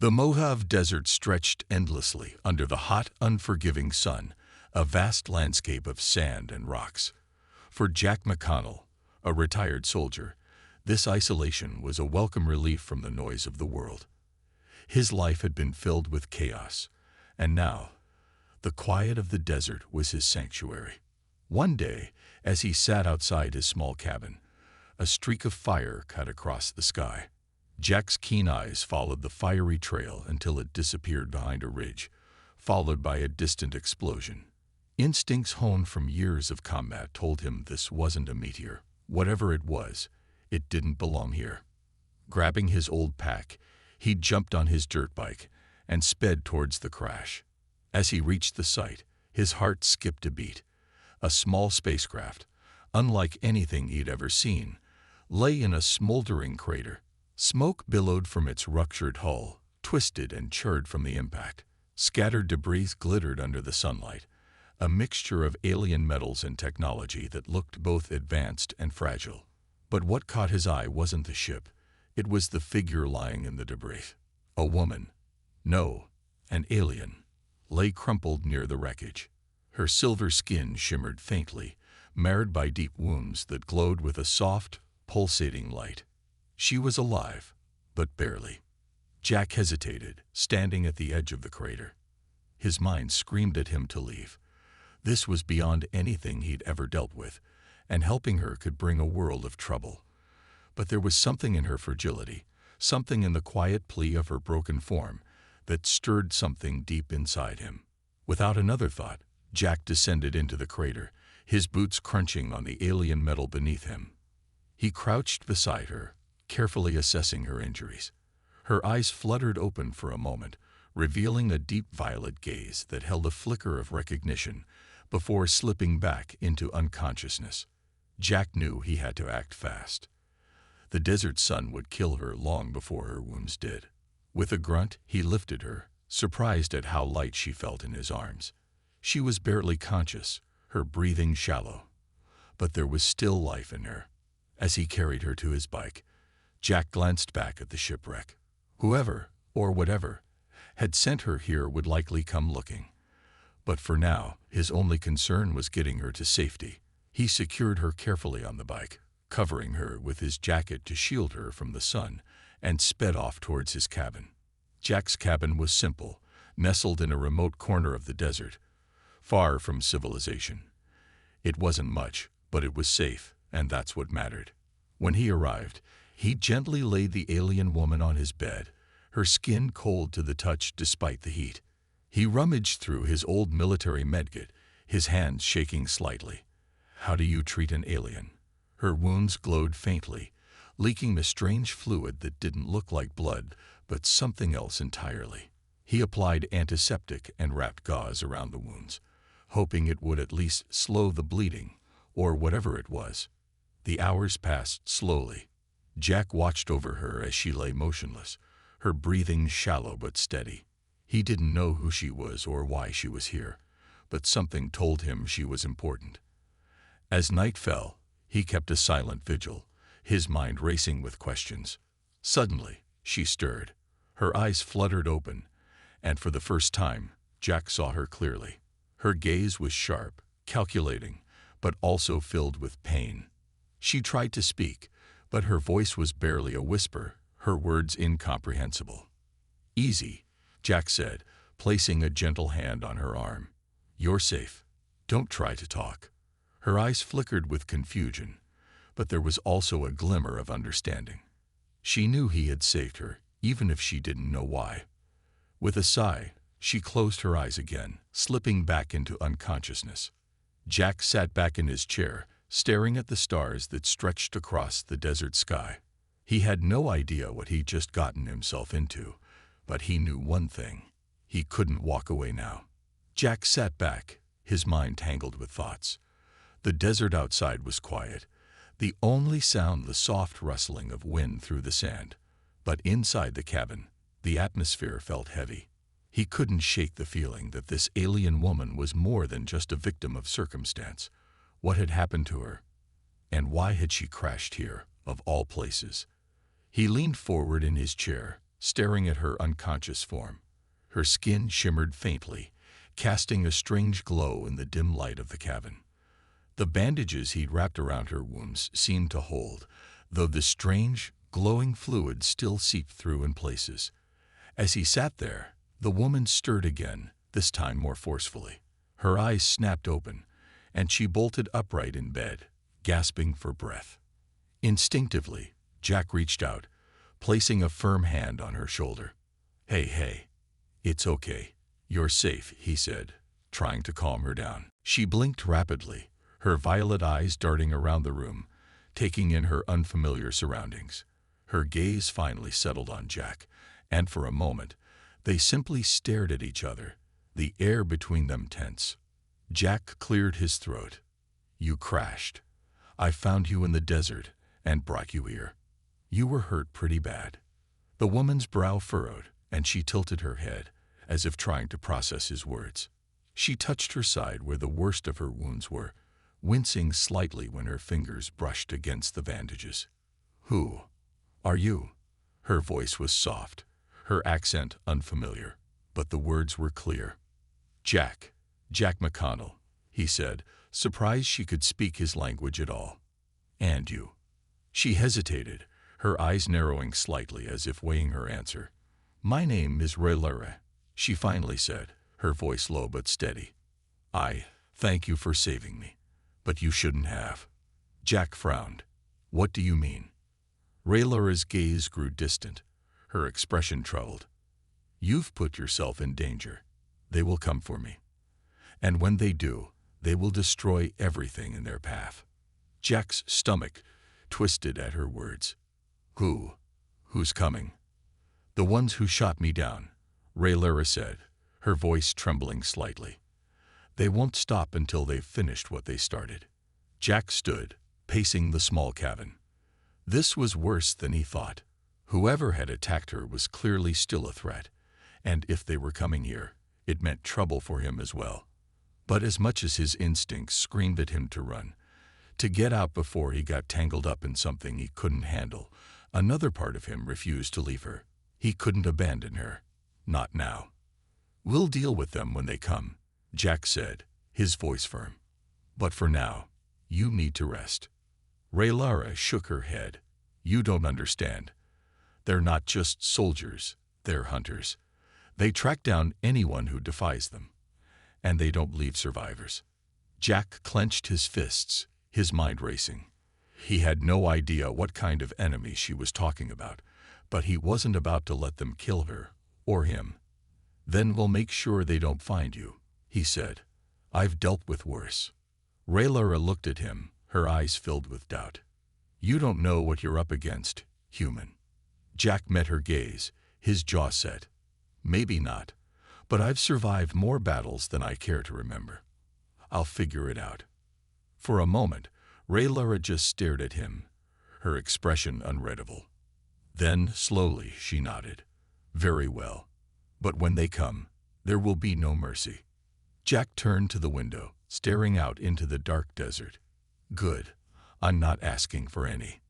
The Mojave Desert stretched endlessly under the hot, unforgiving sun, a vast landscape of sand and rocks. For Jack McConnell, a retired soldier, this isolation was a welcome relief from the noise of the world. His life had been filled with chaos, and now, the quiet of the desert was his sanctuary. One day, as he sat outside his small cabin, a streak of fire cut across the sky. Jack's keen eyes followed the fiery trail until it disappeared behind a ridge, followed by a distant explosion. Instincts honed from years of combat told him this wasn't a meteor. Whatever it was, it didn't belong here. Grabbing his old pack, he jumped on his dirt bike and sped towards the crash. As he reached the site, his heart skipped a beat. A small spacecraft, unlike anything he'd ever seen, lay in a smoldering crater. Smoke billowed from its ruptured hull, twisted and charred from the impact. Scattered debris glittered under the sunlight, a mixture of alien metals and technology that looked both advanced and fragile. But what caught his eye wasn't the ship. It was the figure lying in the debris. A woman. No, an alien. Lay crumpled near the wreckage. Her silver skin shimmered faintly, marred by deep wounds that glowed with a soft, pulsating light. She was alive, but barely. Jack hesitated, standing at the edge of the crater. His mind screamed at him to leave. This was beyond anything he'd ever dealt with, and helping her could bring a world of trouble. But there was something in her fragility, something in the quiet plea of her broken form, that stirred something deep inside him. Without another thought, Jack descended into the crater, his boots crunching on the alien metal beneath him. He crouched beside her, carefully assessing her injuries. Her eyes fluttered open for a moment, revealing a deep violet gaze that held a flicker of recognition before slipping back into unconsciousness. Jack knew he had to act fast. The desert sun would kill her long before her wounds did. With a grunt, he lifted her, surprised at how light she felt in his arms. She was barely conscious, her breathing shallow. But there was still life in her. As he carried her to his bike, Jack glanced back at the shipwreck. Whoever, or whatever, had sent her here would likely come looking. But for now, his only concern was getting her to safety. He secured her carefully on the bike, covering her with his jacket to shield her from the sun, and sped off towards his cabin. Jack's cabin was simple, nestled in a remote corner of the desert, far from civilization. It wasn't much, but it was safe, and that's what mattered. When he arrived, he gently laid the alien woman on his bed, her skin cold to the touch despite the heat. He rummaged through his old military medkit, his hands shaking slightly. How do you treat an alien? Her wounds glowed faintly, leaking a strange fluid that didn't look like blood, but something else entirely. He applied antiseptic and wrapped gauze around the wounds, hoping it would at least slow the bleeding, or whatever it was. The hours passed slowly. Jack watched over her as she lay motionless, her breathing shallow but steady. He didn't know who she was or why she was here, but something told him she was important. As night fell, he kept a silent vigil, his mind racing with questions. Suddenly, she stirred. Her eyes fluttered open, and for the first time, Jack saw her clearly. Her gaze was sharp, calculating, but also filled with pain. She tried to speak, but her voice was barely a whisper, her words incomprehensible. "Easy," Jack said, placing a gentle hand on her arm. "You're safe. Don't try to talk." Her eyes flickered with confusion, but there was also a glimmer of understanding. She knew he had saved her, even if she didn't know why. With a sigh, she closed her eyes again, slipping back into unconsciousness. Jack sat back in his chair, staring at the stars that stretched across the desert sky. He had no idea what he'd just gotten himself into, but he knew one thing. He couldn't walk away now. Jack sat back, his mind tangled with thoughts. The desert outside was quiet, the only sound the soft rustling of wind through the sand. But inside the cabin, the atmosphere felt heavy. He couldn't shake the feeling that this alien woman was more than just a victim of circumstance. What had happened to her? And why had she crashed here, of all places? He leaned forward in his chair, staring at her unconscious form. Her skin shimmered faintly, casting a strange glow in the dim light of the cabin. The bandages he'd wrapped around her wounds seemed to hold, though the strange, glowing fluid still seeped through in places. As he sat there, the woman stirred again, this time more forcefully. Her eyes snapped open, and she bolted upright in bed, gasping for breath. Instinctively, Jack reached out, placing a firm hand on her shoulder. Hey, it's okay. You're safe, he said, trying to calm her down. She blinked rapidly, her violet eyes darting around the room, taking in her unfamiliar surroundings. Her gaze finally settled on Jack, and for a moment, they simply stared at each other, the air between them tense. Jack cleared his throat. You crashed. I found you in the desert and brought you here. You were hurt pretty bad. The woman's brow furrowed, and she tilted her head, as if trying to process his words. She touched her side where the worst of her wounds were, wincing slightly when her fingers brushed against the bandages. Who are you? Her voice was soft, her accent unfamiliar, but the words were clear. Jack McConnell, he said, surprised she could speak his language at all. And you? She hesitated, her eyes narrowing slightly as if weighing her answer. My name is Rebellious, she finally said, her voice low but steady. I thank you for saving me, but you shouldn't have. Jack frowned. What do you mean? Rebellious's gaze grew distant, her expression troubled. You've put yourself in danger. They will come for me. And when they do, they will destroy everything in their path. Jack's stomach twisted at her words. Who's coming? The ones who shot me down, Rebellious said, her voice trembling slightly. They won't stop until they've finished what they started. Jack stood, pacing the small cabin. This was worse than he thought. Whoever had attacked her was clearly still a threat, and if they were coming here, it meant trouble for him as well. But as much as his instincts screamed at him to run, to get out before he got tangled up in something he couldn't handle, another part of him refused to leave her. He couldn't abandon her. Not now. We'll deal with them when they come, Jack said, his voice firm. But for now, you need to rest. Rebellious shook her head. You don't understand. They're not just soldiers, they're hunters. They track down anyone who defies them. And they don't leave survivors. Jack clenched his fists, his mind racing. He had no idea what kind of enemy she was talking about, but he wasn't about to let them kill her, or him. Then we'll make sure they don't find you, he said. I've dealt with worse. Rebellious looked at him, her eyes filled with doubt. You don't know what you're up against, human. Jack met her gaze, his jaw set. Maybe not, but I've survived more battles than I care to remember. I'll figure it out. For a moment, Rebellious just stared at him, her expression unreadable. Then, slowly, she nodded. Very well. But when they come, there will be no mercy. Jack turned to the window, staring out into the dark desert. Good. I'm not asking for any.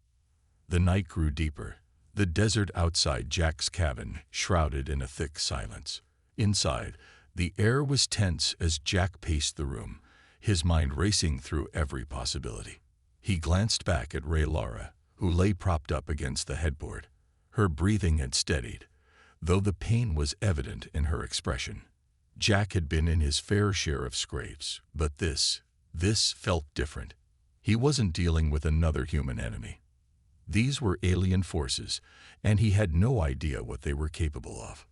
The night grew deeper, the desert outside Jack's cabin shrouded in a thick silence. Inside, the air was tense as Jack paced the room, his mind racing through every possibility. He glanced back at Rebellious, who lay propped up against the headboard. Her breathing had steadied, though the pain was evident in her expression. Jack had been in his fair share of scrapes, but this felt different. He wasn't dealing with another human enemy. These were alien forces, and he had no idea what they were capable of.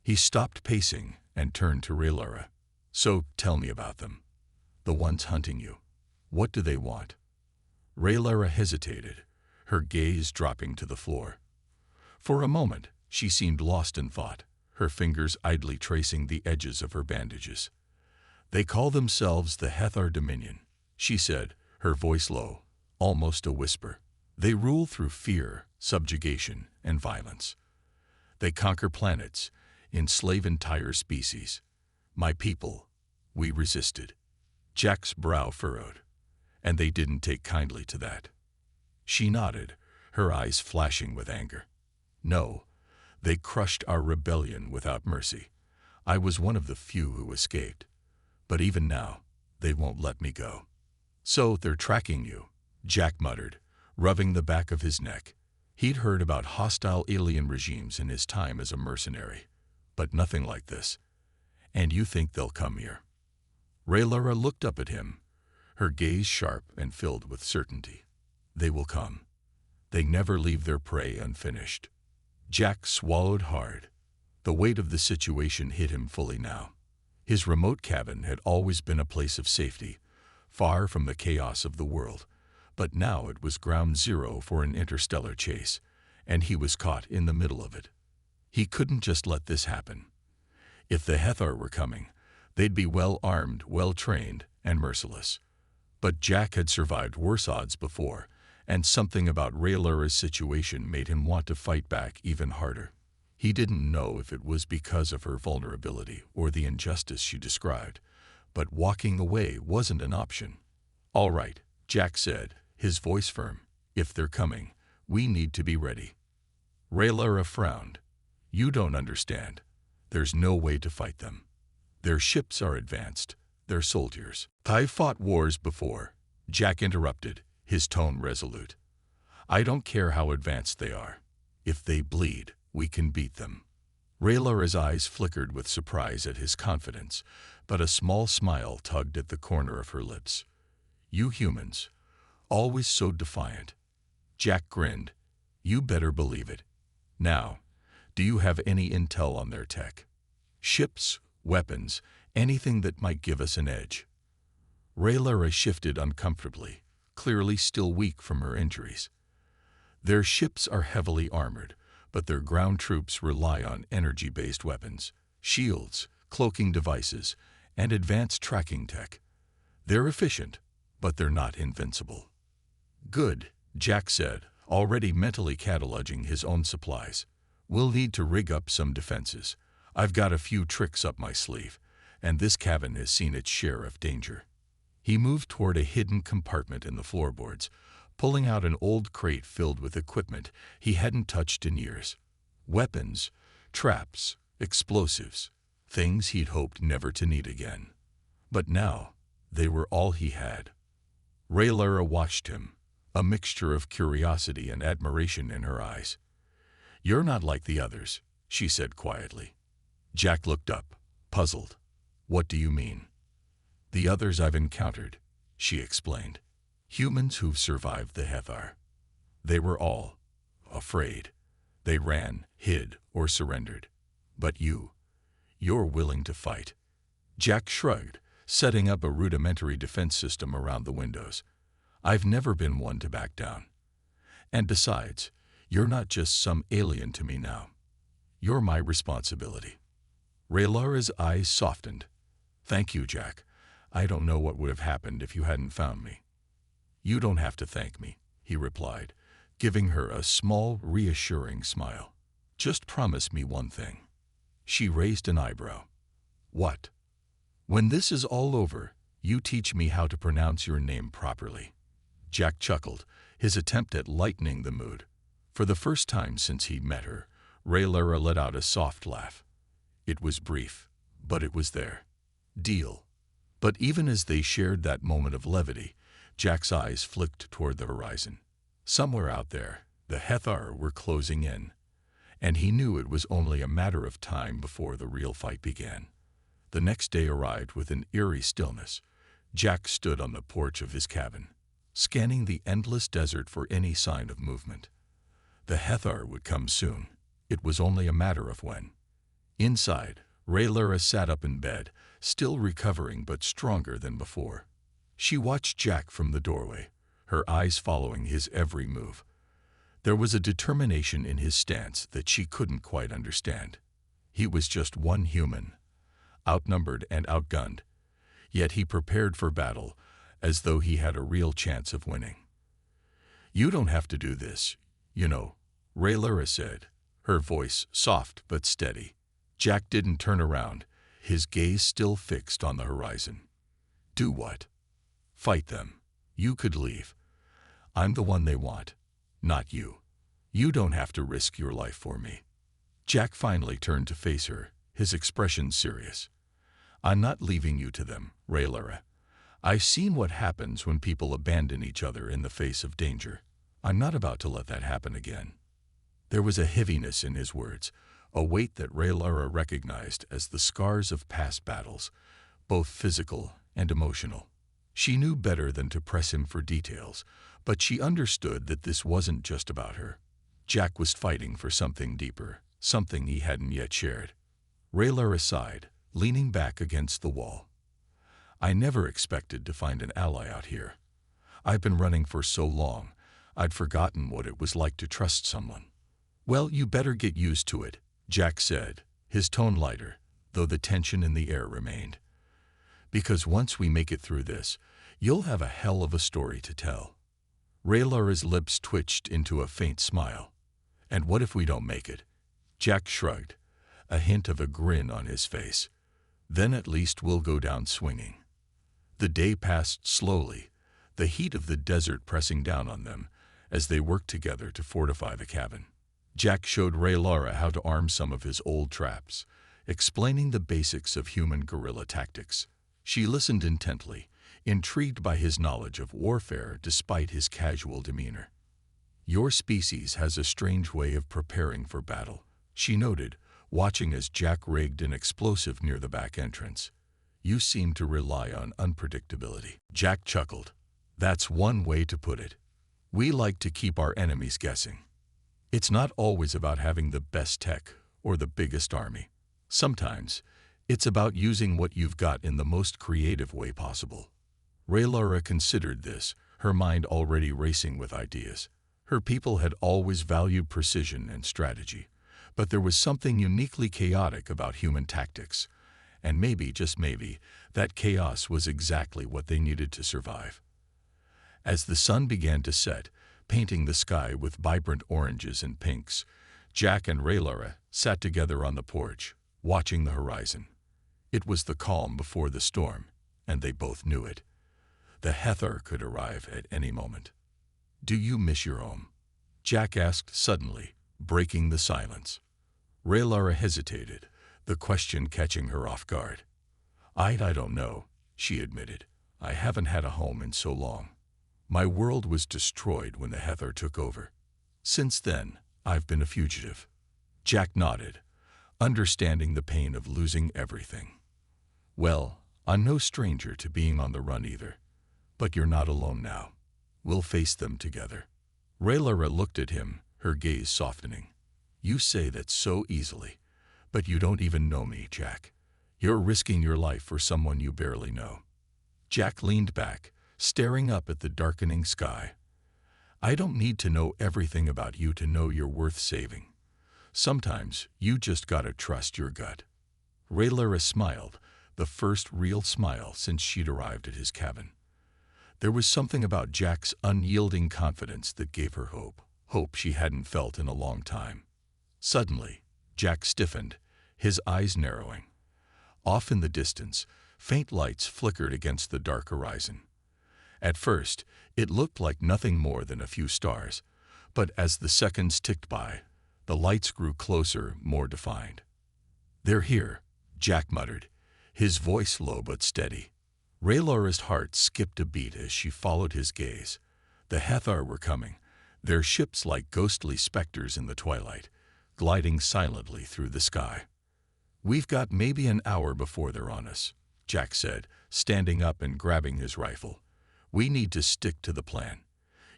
He stopped pacing and turned to Rebellious. So tell me about them. The ones hunting you. What do they want? Rebellious hesitated, her gaze dropping to the floor. For a moment, she seemed lost in thought, her fingers idly tracing the edges of her bandages. They call themselves the HFY Dominion, she said, her voice low, almost a whisper. They rule through fear, subjugation, and violence. They conquer planets, enslave entire species. My people, we resisted. Jack's brow furrowed, and they didn't take kindly to that. She nodded, her eyes flashing with anger. No, They crushed our rebellion without mercy. I was one of the few who escaped. But even now, they won't let me go." "So they're tracking you," Jack muttered, rubbing the back of his neck. He'd heard about hostile alien regimes in his time as a mercenary, but nothing like this. "And you think they'll come here?" Raylara looked up at him, her gaze sharp and filled with certainty. "They will come. They never leave their prey unfinished." Jack swallowed hard. The weight of the situation hit him fully now. His remote cabin had always been a place of safety, far from the chaos of the world, but now it was ground zero for an interstellar chase, and he was caught in the middle of it. He couldn't just let this happen. If the Hethar were coming, they'd be well-armed, well-trained, and merciless. But Jack had survived worse odds before, and something about Raylara's situation made him want to fight back even harder. He didn't know if it was because of her vulnerability or the injustice she described, but walking away wasn't an option. "All right," Jack said, his voice firm. "If they're coming, we need to be ready." Raylara frowned. "You don't understand. There's no way to fight them. Their ships are advanced. They're soldiers." "I've fought wars before," Jack interrupted, his tone resolute. "I don't care how advanced they are. If they bleed, we can beat them." Raylara's eyes flickered with surprise at his confidence, but a small smile tugged at the corner of her lips. "You humans, always so defiant." Jack grinned. "You better believe it. Now, do you have any intel on their tech? Ships, weapons, anything that might give us an edge?" Raylara shifted uncomfortably, clearly still weak from her injuries. "Their ships are heavily armored, but their ground troops rely on energy-based weapons, shields, cloaking devices, and advanced tracking tech. They're efficient, but they're not invincible." "Good," Jack said, already mentally cataloging his own supplies. "We'll need to rig up some defenses. I've got a few tricks up my sleeve, and this cabin has seen its share of danger." He moved toward a hidden compartment in the floorboards, pulling out an old crate filled with equipment he hadn't touched in years. Weapons, traps, explosives, things he'd hoped never to need again. But now, they were all he had. Raylara watched him, a mixture of curiosity and admiration in her eyes. "You're not like the others," she said quietly. Jack looked up, puzzled. "What do you mean?" "The others I've encountered," she explained. "Humans who've survived the Hethar. They were all afraid. They ran, hid, or surrendered. But you're willing to fight." Jack shrugged, setting up a rudimentary defense system around the windows. "I've never been one to back down. And besides, you're not just some alien to me now. You're my responsibility." Raylara's eyes softened. "Thank you, Jack. I don't know what would have happened if you hadn't found me." "You don't have to thank me," he replied, giving her a small, reassuring smile. "Just promise me one thing." She raised an eyebrow. "What?" "When this is all over, you teach me how to pronounce your name properly." Jack chuckled, his attempt at lightening the mood. For the first time since he'd met her, Raylara let out a soft laugh. It was brief, but it was there. Deal. But even as they shared that moment of levity, Jack's eyes flicked toward the horizon. Somewhere out there, the Hethar were closing in, and he knew it was only a matter of time before the real fight began. The next day arrived with an eerie stillness. Jack stood on the porch of his cabin, scanning the endless desert for any sign of movement. The Hethar would come soon. It was only a matter of when. Inside, Raylara sat up in bed, still recovering but stronger than before. She watched Jack from the doorway, her eyes following his every move. There was a determination in his stance that she couldn't quite understand. He was just one human, outnumbered and outgunned, yet he prepared for battle as though he had a real chance of winning. "You don't have to do this, you know," Raylara said, her voice soft but steady. Jack didn't turn around, his gaze still fixed on the horizon. "Do what?" "Fight them. You could leave. I'm the one they want, not you. You don't have to risk your life for me." Jack finally turned to face her, his expression serious. I'm not leaving you to them, Raylara. I've seen what happens when people abandon each other in the face of danger. I'm not about to let that happen again. There was a heaviness in his words, a weight that Raylara recognized as the scars of past battles, both physical and emotional. She knew better than to press him for details, but she understood that this wasn't just about her. Jack was fighting for something deeper, something he hadn't yet shared. Raylara sighed, leaning back against the wall. I never expected to find an ally out here. I've been running for so long, I'd forgotten what it was like to trust someone. Well, you better get used to it, Jack said, his tone lighter, though the tension in the air remained. Because once we make it through this, you'll have a hell of a story to tell. Raylara's lips twitched into a faint smile. And what if we don't make it? Jack shrugged, a hint of a grin on his face. Then at least we'll go down swinging. The day passed slowly, the heat of the desert pressing down on them as they worked together to fortify the cabin. Jack showed Raylara how to arm some of his old traps, explaining the basics of human guerrilla tactics. She listened intently, intrigued by his knowledge of warfare despite his casual demeanor. Your species has a strange way of preparing for battle, she noted, watching as Jack rigged an explosive near the back entrance. You seem to rely on unpredictability. Jack chuckled. That's one way to put it. We like to keep our enemies guessing. It's not always about having the best tech or the biggest army. Sometimes, it's about using what you've got in the most creative way possible. Raylara considered this, her mind already racing with ideas. Her people had always valued precision and strategy, but there was something uniquely chaotic about human tactics. And maybe, just maybe, that chaos was exactly what they needed to survive. As the sun began to set, painting the sky with vibrant oranges and pinks, Jack and Raylara sat together on the porch, watching the horizon. It was the calm before the storm, and they both knew it. The Hethar could arrive at any moment. Do you miss your home? Jack asked suddenly, breaking the silence. Raylara hesitated, the question catching her off guard. I don't know, she admitted. I haven't had a home in so long. My world was destroyed when the Hethar took over. Since then, I've been a fugitive. Jack nodded, understanding the pain of losing everything. Well, I'm no stranger to being on the run either. But you're not alone now. We'll face them together. Raylara looked at him, her gaze softening. You say that so easily, but you don't even know me, Jack. You're risking your life for someone you barely know. Jack leaned back, staring up at the darkening sky. I don't need to know everything about you to know you're worth saving. Sometimes you just gotta trust your gut. Raylara smiled, the first real smile since she'd arrived at his cabin. There was something about Jack's unyielding confidence that gave her hope she hadn't felt in a long time. Suddenly, Jack stiffened, his eyes narrowing. Off in the distance, faint lights flickered against the dark horizon. At first, it looked like nothing more than a few stars, but as the seconds ticked by, the lights grew closer, more defined. They're here, Jack muttered, his voice low but steady. Raylara's heart skipped a beat as she followed his gaze. The Hethar were coming, their ships like ghostly specters in the twilight, gliding silently through the sky. We've got maybe an hour before they're on us, Jack said, standing up and grabbing his rifle. We need to stick to the plan.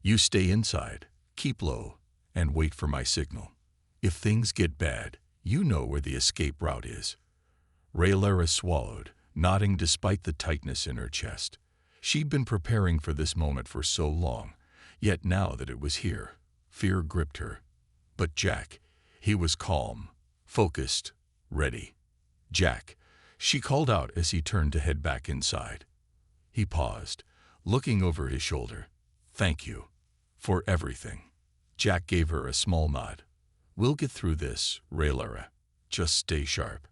You stay inside, keep low, and wait for my signal. If things get bad, you know where the escape route is. Raylara swallowed, nodding despite the tightness in her chest. She'd been preparing for this moment for so long, yet now that it was here, fear gripped her. But Jack, he was calm, focused, ready. Jack, she called out as he turned to head back inside. He paused, looking over his shoulder. Thank you. For everything. Jack gave her a small nod. We'll get through this, Raylara. Just stay sharp.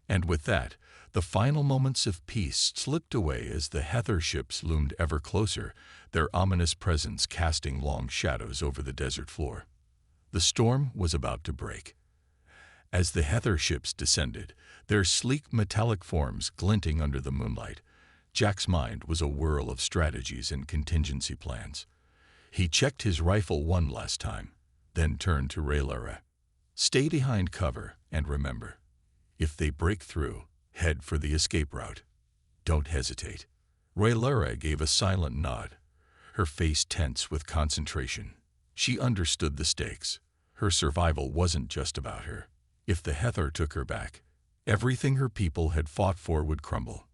And with that, the final moments of peace slipped away as the Hethar ships loomed ever closer, their ominous presence casting long shadows over the desert floor. The storm was about to break. As the Heather ships descended, their sleek metallic forms glinting under the moonlight, Jack's mind was a whirl of strategies and contingency plans. He checked his rifle one last time, then turned to Rebellious. Stay behind cover, and remember, if they break through, head for the escape route. Don't hesitate. Rebellious gave a silent nod, her face tense with concentration. She understood the stakes. Her survival wasn't just about her. If the Heather took her back, everything her people had fought for would crumble.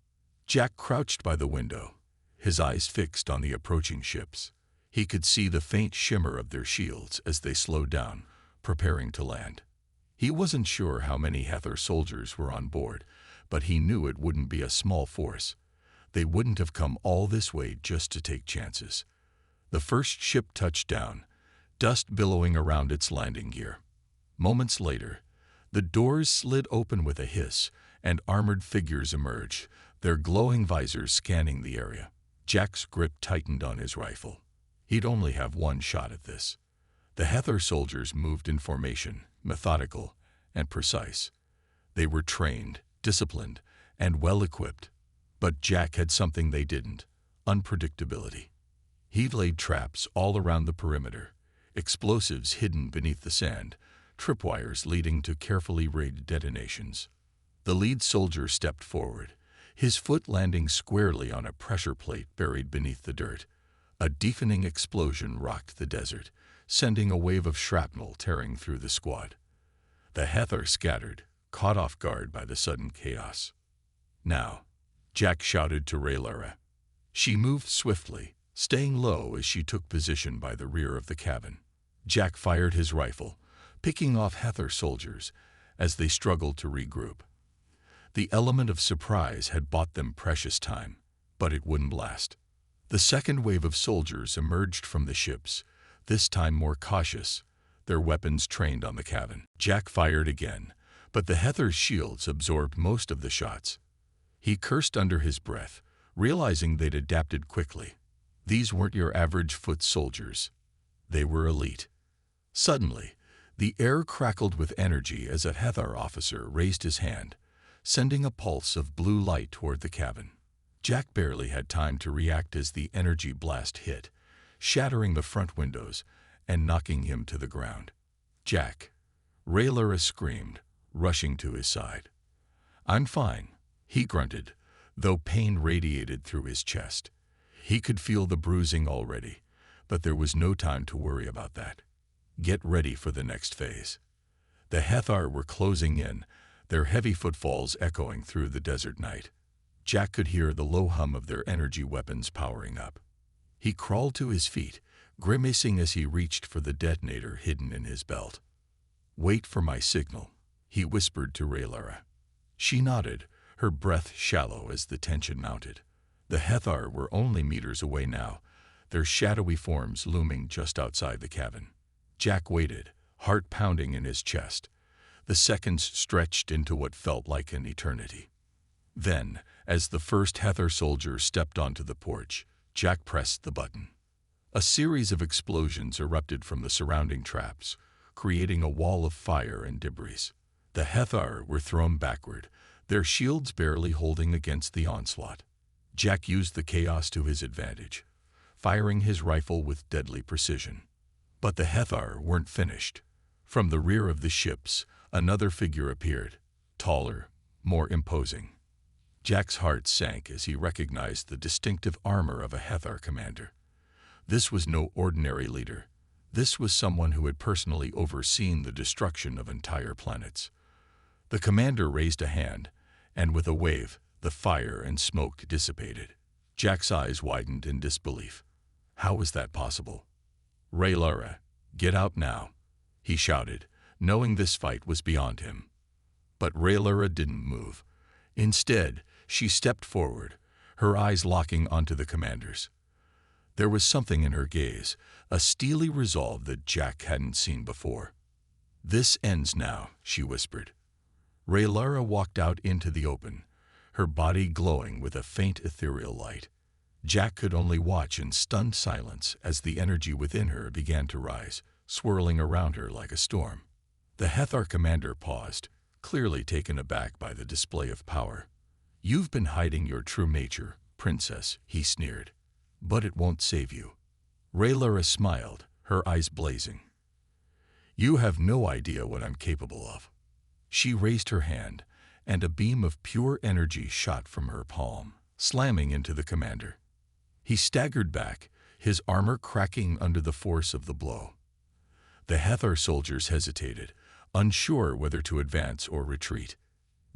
Jack crouched by the window, his eyes fixed on the approaching ships. He could see the faint shimmer of their shields as they slowed down, preparing to land. He wasn't sure how many Heather soldiers were on board, but he knew it wouldn't be a small force. They wouldn't have come all this way just to take chances. The first ship touched down, dust billowing around its landing gear. Moments later, the doors slid open with a hiss, and armored figures emerged, their glowing visors scanning the area. Jack's grip tightened on his rifle. He'd only have one shot at this. The Heather soldiers moved in formation, methodical and precise. They were trained, disciplined, and well-equipped. But Jack had something they didn't: unpredictability. He'd laid traps all around the perimeter, explosives hidden beneath the sand, tripwires leading to carefully rigged detonations. The lead soldier stepped forward, his foot landing squarely on a pressure plate buried beneath the dirt. A deafening explosion rocked the desert, sending a wave of shrapnel tearing through the squad. The Heather scattered, caught off guard by the sudden chaos. "Now," Jack shouted to Rebellious. She moved swiftly, staying low as she took position by the rear of the cabin. Jack fired his rifle, picking off Heather soldiers as they struggled to regroup. The element of surprise had bought them precious time, but it wouldn't last. The second wave of soldiers emerged from the ships, this time more cautious, their weapons trained on the cabin. Jack fired again, but the Heather's shields absorbed most of the shots. He cursed under his breath, realizing they'd adapted quickly. These weren't your average foot soldiers. They were elite. Suddenly, the air crackled with energy as a Heather officer raised his hand, sending a pulse of blue light toward the cabin. Jack barely had time to react as the energy blast hit, shattering the front windows and knocking him to the ground. "Jack!" Rebellious screamed, rushing to his side. "I'm fine," he grunted, though pain radiated through his chest. He could feel the bruising already, but there was no time to worry about that. Get ready for the next phase. The Heather were closing in, their heavy footfalls echoing through the desert night. Jack could hear the low hum of their energy weapons powering up. He crawled to his feet, grimacing as he reached for the detonator hidden in his belt. "Wait for my signal," he whispered to Rebellious. She nodded, her breath shallow as the tension mounted. The Heather were only meters away now, their shadowy forms looming just outside the cabin. Jack waited, heart pounding in his chest. The seconds stretched into what felt like an eternity. Then, as the first Heather soldier stepped onto the porch, Jack pressed the button. A series of explosions erupted from the surrounding traps, creating a wall of fire and debris. The Heather were thrown backward, their shields barely holding against the onslaught. Jack used the chaos to his advantage, firing his rifle with deadly precision. But the Heather weren't finished. From the rear of the ships, another figure appeared, taller, more imposing. Jack's heart sank as he recognized the distinctive armor of a Heather commander. This was no ordinary leader. This was someone who had personally overseen the destruction of entire planets. The commander raised a hand, and with a wave, the fire and smoke dissipated. Jack's eyes widened in disbelief. How was that possible? "Rebellious, get out now," he shouted, knowing this fight was beyond him. But Rebellious didn't move. Instead, she stepped forward, her eyes locking onto the commander's. There was something in her gaze, a steely resolve that Jack hadn't seen before. "This ends now," she whispered. Rebellious walked out into the open, her body glowing with a faint ethereal light. Jack could only watch in stunned silence as the energy within her began to rise, swirling around her like a storm. The Hethar commander paused, clearly taken aback by the display of power. "You've been hiding your true nature, princess," he sneered. "But it won't save you." Rhaenyra smiled, her eyes blazing. "You have no idea what I'm capable of." She raised her hand, and a beam of pure energy shot from her palm, slamming into the commander. He staggered back, his armor cracking under the force of the blow. The Hethar soldiers hesitated, unsure whether to advance or retreat.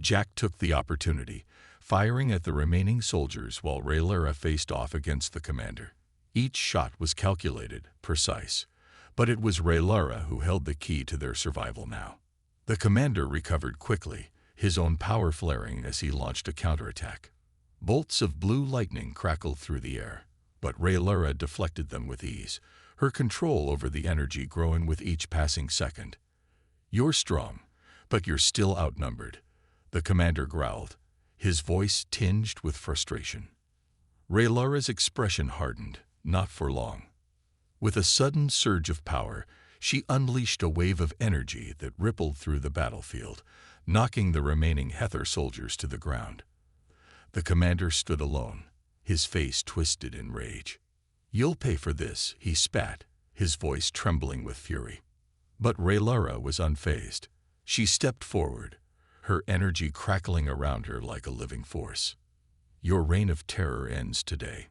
Jack took the opportunity, firing at the remaining soldiers while Rhaenyra faced off against the commander. Each shot was calculated, precise, but it was Rhaenyra who held the key to their survival now. The commander recovered quickly, his own power flaring as he launched a counterattack. Bolts of blue lightning crackled through the air, but Rhaenyra deflected them with ease, her control over the energy growing with each passing second. "You're strong, but you're still outnumbered," the commander growled, his voice tinged with frustration. Rhaenyra's expression hardened, not for long. With a sudden surge of power, she unleashed a wave of energy that rippled through the battlefield, knocking the remaining Hethar soldiers to the ground. The commander stood alone, his face twisted in rage. "You'll pay for this," he spat, his voice trembling with fury. But Rhaenyra was unfazed. She stepped forward, her energy crackling around her like a living force. "Your reign of terror ends today."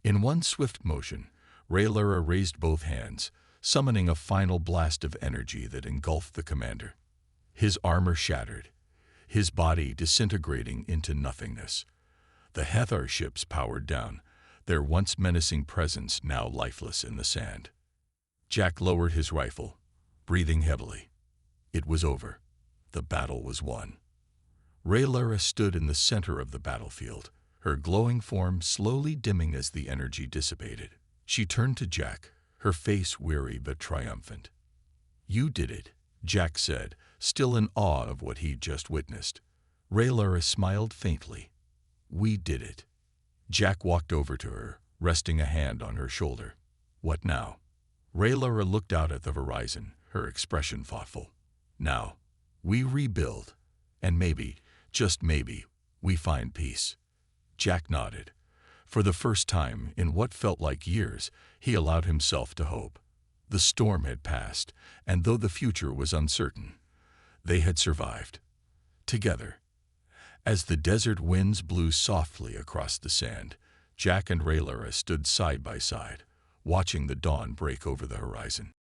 In one swift motion, Rhaenyra raised both hands, summoning a final blast of energy that engulfed the commander. His armor shattered, his body disintegrating into nothingness. The Hethar ships powered down, their once menacing presence now lifeless in the sand. Jack lowered his rifle, breathing heavily. It was over. The battle was won. Rhaenyra stood in the center of the battlefield, her glowing form slowly dimming as the energy dissipated. She turned to Jack, her face weary but triumphant. "You did it," Jack said, still in awe of what he'd just witnessed. Rhaenyra smiled faintly. "We did it." Jack walked over to her, resting a hand on her shoulder. "What now?" Rhaenyra looked out at the horizon, her expression thoughtful. "Now, we rebuild, and maybe, just maybe, we find peace." Jack nodded. For the first time in what felt like years, he allowed himself to hope. The storm had passed, and though the future was uncertain, they had survived. Together. As the desert winds blew softly across the sand, Jack and Rhaenyra stood side by side, watching the dawn break over the horizon.